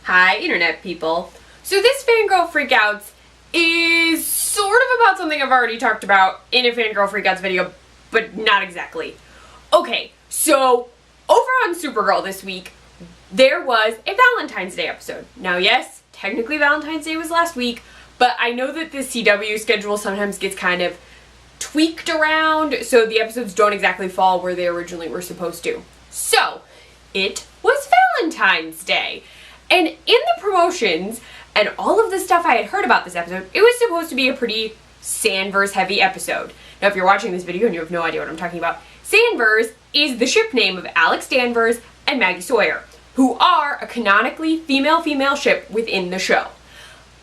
Hi, internet people. So this Fangirl Freakouts is sort of about something I've already talked about in a Fangirl Freakouts video, but not exactly. Okay, so over on Supergirl this week, there was a Valentine's Day episode. Now yes, technically Valentine's Day was last week, but I know that the CW schedule sometimes gets kind of tweaked around, so the episodes don't exactly fall where they originally were supposed to. So, it was Valentine's Day. And in the promotions and all of the stuff I had heard about this episode, it was supposed to be a pretty Sanvers heavy episode. Now if you're watching this video and you have no idea what I'm talking about, Sanvers is the ship name of Alex Danvers and Maggie Sawyer, who are a canonically female-female ship within the show.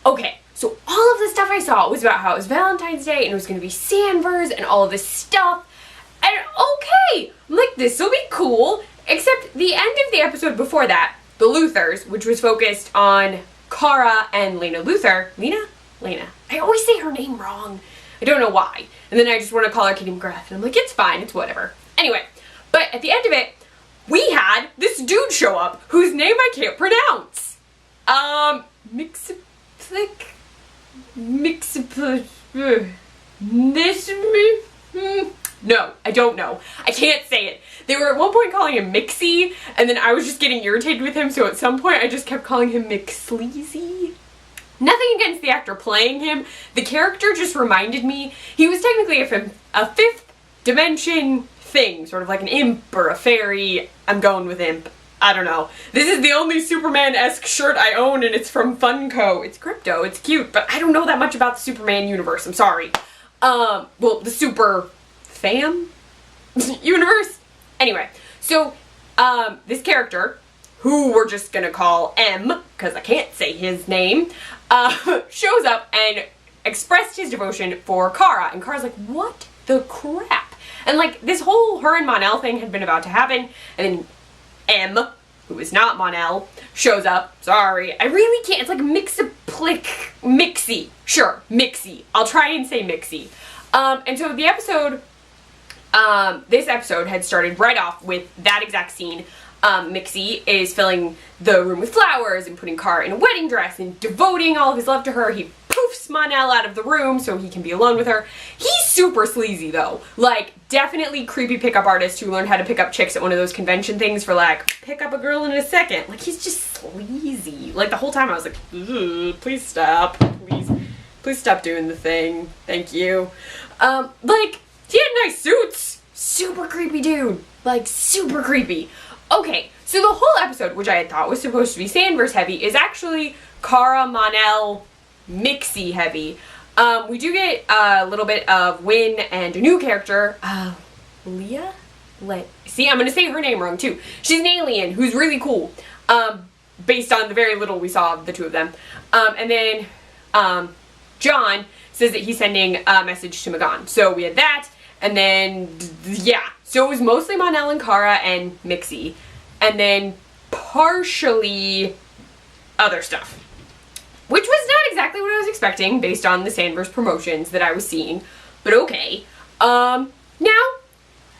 Okay, so all of the stuff I saw was about how it was Valentine's Day and it was going to be Sanvers and all of this stuff. And okay, I'm like, this will be cool. Except the end of the episode before that, The Luthers, which was focused on Kara and Lena Luthor. Lena. I always say her name wrong. I don't know why. And then I just want to call her Kitty McGrath. And I'm like, it's fine, it's whatever. Anyway, but at the end of it, we had this dude show up whose name I can't pronounce. No, I don't know. I can't say it. They were at one point calling him Mixie, and then I was just getting irritated with him, so at some point I just kept calling him McSleazy. Nothing against the actor playing him. The character just reminded me, he was technically a fifth dimension thing, sort of like an imp or a fairy. I'm going with imp. I don't know. This is the only Superman-esque shirt I own, and it's from Funko. It's crypto, it's cute, but I don't know that much about the Superman universe, I'm sorry. Well, the Super Fam universe? Anyway, so, this character, who we're just gonna call M, because I can't say his name, shows up and expressed his devotion for Kara, and Kara's like, what the crap? And like, this whole her and Mon-El thing had been about to happen, and then M, who is not Mon-El, shows up. Sorry, I really can't, it's like Mixie. Sure, Mixie. I'll try and say Mixie. And so the episode, this episode had started right off with that exact scene. Mixie is filling the room with flowers and putting Kara in a wedding dress and devoting all of his love to her. He poofs Mon-El out of the room so he can be alone with her. He's super sleazy though. Like, definitely creepy pickup artist who learned how to pick up chicks at one of those convention things for like, pick up a girl in a second. Like, he's just sleazy. Like, the whole time I was like, please stop. Please stop doing the thing. Thank you. Like, he had nice suits. Super creepy dude. Like, super creepy. Okay, so the whole episode, which I had thought was supposed to be Sanvers heavy, is actually Kara, Mon-El, Mixie heavy. We do get a little bit of Wynn and a new character, Leah? See, I'm gonna say her name wrong too. She's an alien who's really cool, based on the very little we saw of the two of them. And then, John says that he's sending a message to Magan. So we had that, and then, yeah. So it was mostly Mon-El and Kara and Mixie, and then partially other stuff. Which was not exactly what I was expecting based on the Sanvers promotions that I was seeing, but okay. Now,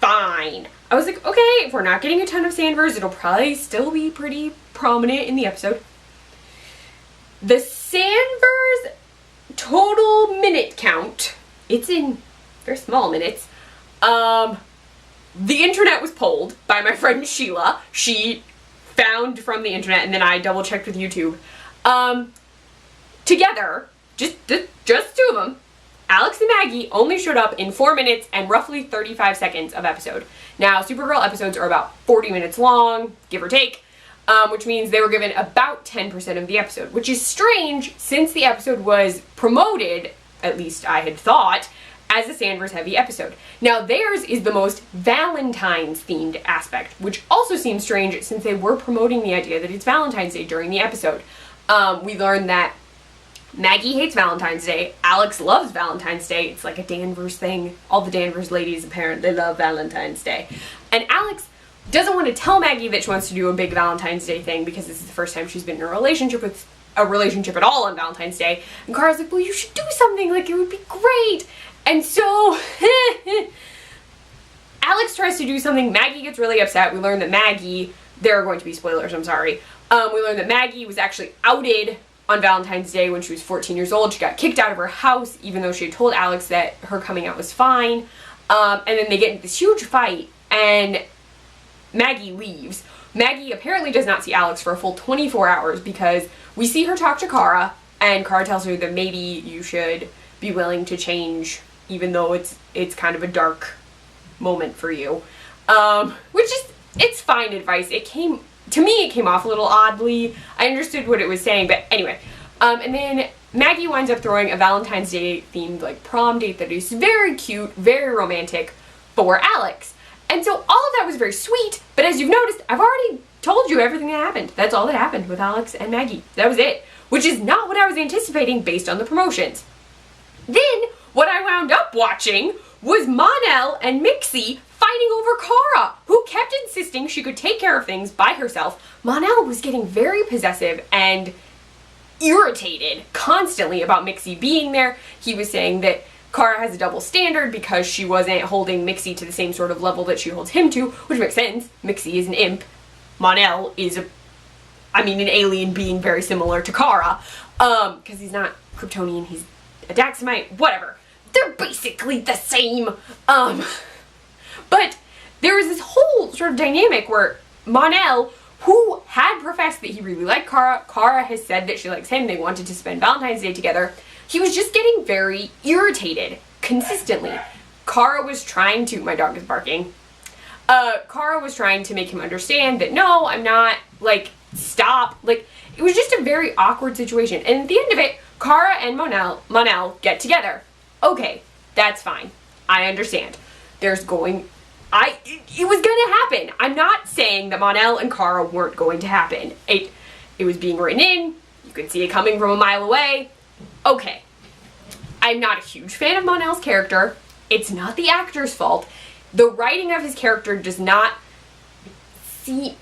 fine. I was like, okay, if we're not getting a ton of Sanvers, it'll probably still be pretty prominent in the episode. The Sanvers total minute count, it's in very small minutes. The internet was polled by my friend Sheila. She found from the internet, and then I double checked with YouTube. Together, just two of them, Alex and Maggie only showed up in 4 minutes and roughly 35 seconds of episode. Now, Supergirl episodes are about 40 minutes long, give or take, which means they were given about 10% of the episode, which is strange since the episode was promoted, at least I had thought, as a Sanvers heavy episode. Now theirs is the most Valentine's themed aspect, which also seems strange since they were promoting the idea that it's Valentine's Day during the episode. We learned that Maggie hates Valentine's Day, Alex loves Valentine's Day, it's like a Danvers thing. All the Danvers ladies apparently love Valentine's Day. And Alex doesn't want to tell Maggie that she wants to do a big Valentine's Day thing because this is the first time she's been in a relationship at all on Valentine's Day. And Kara's like, well, you should do something, like it would be great. And so, Alex tries to do something, Maggie gets really upset. We learn that Maggie, there are going to be spoilers, I'm sorry, We learned that Maggie was actually outed on Valentine's Day when she was 14 years old. She got kicked out of her house, even though she had told Alex that her coming out was fine. And then they get into this huge fight, and Maggie leaves. Maggie apparently does not see Alex for a full 24 hours because we see her talk to Kara, and Kara tells her that maybe you should be willing to change, even though it's kind of a dark moment for you. Which is, it's fine advice. To me, it came off a little oddly. I understood what it was saying, but anyway. And then Maggie winds up throwing a Valentine's Day themed like prom date that is very cute, very romantic for Alex. And so all of that was very sweet, but as you've noticed, I've already told you everything that happened. That's all that happened with Alex and Maggie. That was it, which is not what I was anticipating based on the promotions. Then, what I wound up watching was Mon-El and Mixie fighting over Kara, who kept insisting she could take care of things by herself. Mon-El was getting very possessive and irritated constantly about Mixie being there. He was saying that Kara has a double standard because she wasn't holding Mixie to the same sort of level that she holds him to, which makes sense. Mixie is an imp. Mon-El is an alien being very similar to Kara. Because he's not Kryptonian, he's a Daxamite, whatever. They're basically the same. But there was this whole sort of dynamic where Mon-El, who had professed that he really liked Kara, Kara has said that she likes him, they wanted to spend Valentine's Day together, he was just getting very irritated consistently. Kara was trying to, my dog is barking, Kara was trying to make him understand that no, I'm not, like, stop, like, it was just a very awkward situation. And at the end of it, Kara and Mon-El get together. Okay, that's fine. I understand. It was gonna happen. I'm not saying that Mon-El and Kara weren't going to happen. It was being written in, you could see it coming from a mile away. Okay. I'm not a huge fan of Mon-El's character. It's not the actor's fault. The writing of his character does not see,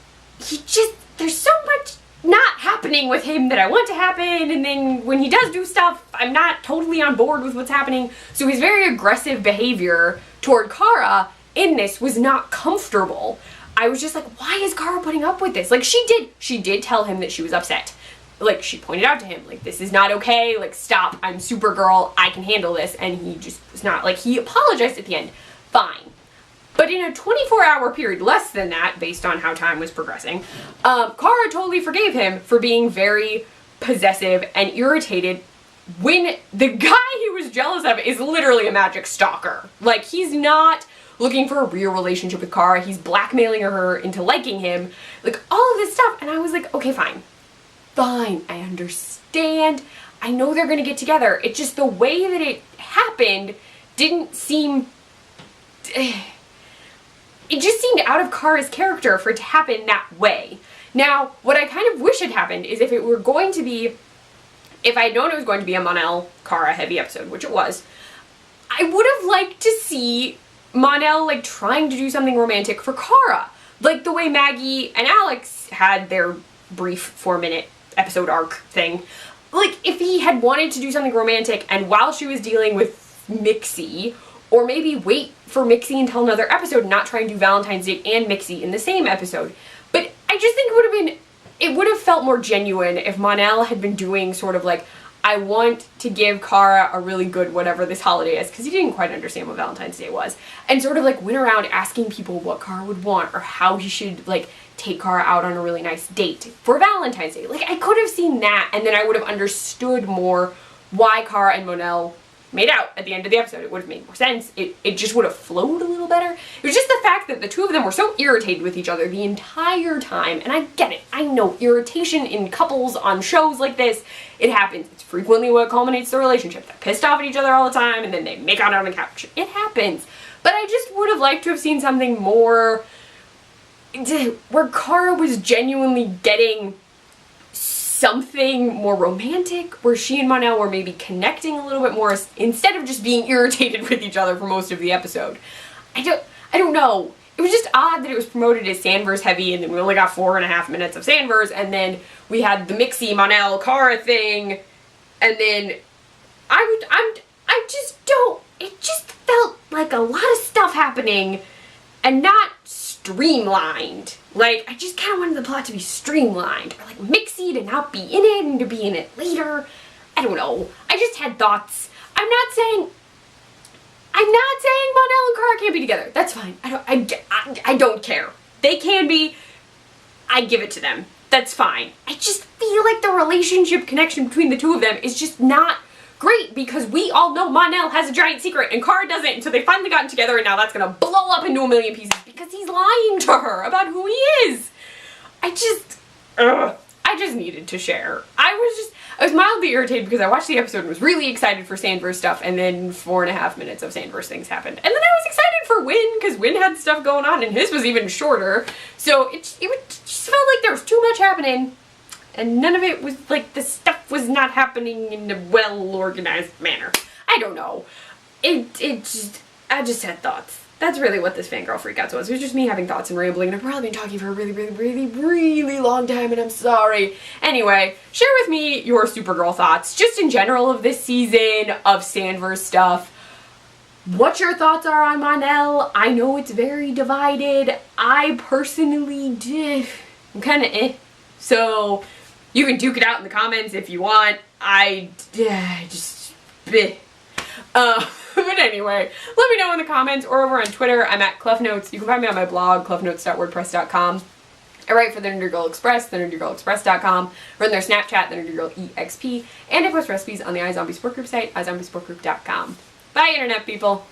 there's so much not happening with him that I want to happen, and then when he does do stuff, I'm not totally on board with what's happening. So his very aggressive behavior toward Kara in this was not comfortable. I was just like, why is Kara putting up with this? Like, she did tell him that she was upset. Like, she pointed out to him, like, this is not okay, like, stop, I'm Supergirl, I can handle this, and he just was not, like, he apologized at the end, fine. But in a 24-hour period, less than that, based on how time was progressing, Kara totally forgave him for being very possessive and irritated when the guy he was jealous of is literally a magic stalker. Like, he's not looking for a real relationship with Kara, he's blackmailing her into liking him, like, all of this stuff, and I was like, okay, fine, I understand, I know they're gonna get together, it's just the way that it happened didn't seem, it just seemed out of Kara's character for it to happen that way. Now, what I kind of wish had happened is if I had known it was going to be a Mon-El Kara heavy episode, which it was, I would have liked to see Mon-El, like, trying to do something romantic for Kara. Like the way Maggie and Alex had their brief 4-minute episode arc thing. Like, if he had wanted to do something romantic and while she was dealing with Mixie, or maybe wait for Mixie until another episode, not try and do Valentine's Day and Mixie in the same episode. But I just think it would have felt more genuine if Mon-El had been doing sort of like, I want to give Kara a really good whatever this holiday is, because he didn't quite understand what Valentine's Day was, and sort of like went around asking people what Kara would want, or how he should, like, take Kara out on a really nice date for Valentine's Day. Like, I could have seen that, and then I would have understood more why Kara and Mon-El made out at the end of the episode. It would have made more sense. It just would have flowed a little better. It was just the fact that the two of them were so irritated with each other the entire time, and I get it. I know irritation in couples on shows like this, it happens. It's frequently what culminates the relationship. They're pissed off at each other all the time, and then they make out on the couch. It happens. But I just would have liked to have seen something more where Kara was genuinely getting something more romantic, where she and Mon-El were maybe connecting a little bit more instead of just being irritated with each other for most of the episode. I don't know. It was just odd that it was promoted as Sanvers heavy, and then we only got 4.5 minutes of Sanvers, and then we had the Mixie Mon-El Kara thing, and then it just felt like a lot of stuff happening and not streamlined. Like, I just kind of wanted the plot to be streamlined. Or like Mixie to not be in it and to be in it later. I don't know. I just had thoughts. I'm not saying Mon-El and Kara can't be together. That's fine. I don't care. They can be. I give it to them. That's fine. I just feel like the relationship connection between the two of them is just not great, because we all know Mon-El has a giant secret and Kara doesn't, and so they finally gotten together, and now that's gonna blow up into a million pieces because he's lying to her about who he is. I just needed to share. I was mildly irritated because I watched the episode and was really excited for Sanvers stuff, and then 4.5 minutes of Sanvers things happened. And then I was excited for Win, because Win had stuff going on, and his was even shorter. So it just felt like there was too much happening, and none of it was, like, the stuff was not happening in a well-organized manner. I don't know. I just had thoughts. That's really what this Fangirl Freakouts was. It was just me having thoughts and rambling, and I've probably been talking for a really long time, and I'm sorry. Anyway, share with me your Supergirl thoughts, just in general of this season, of Sanvers stuff. What your thoughts are on Mon-El. I know it's very divided. I personally I'm kind of So, you can duke it out in the comments if you want. But anyway, let me know in the comments or over on Twitter. I'm at CluffNotes. You can find me on my blog, cluffnotes.wordpress.com. I write for the Nerdy Girl Express, thenerdygirlexpress.com, run their Snapchat, the Nerdy Girl EXP, and I post recipes on the iZombie Support Group site, iZombieSupportGroup.com. Bye, Internet people!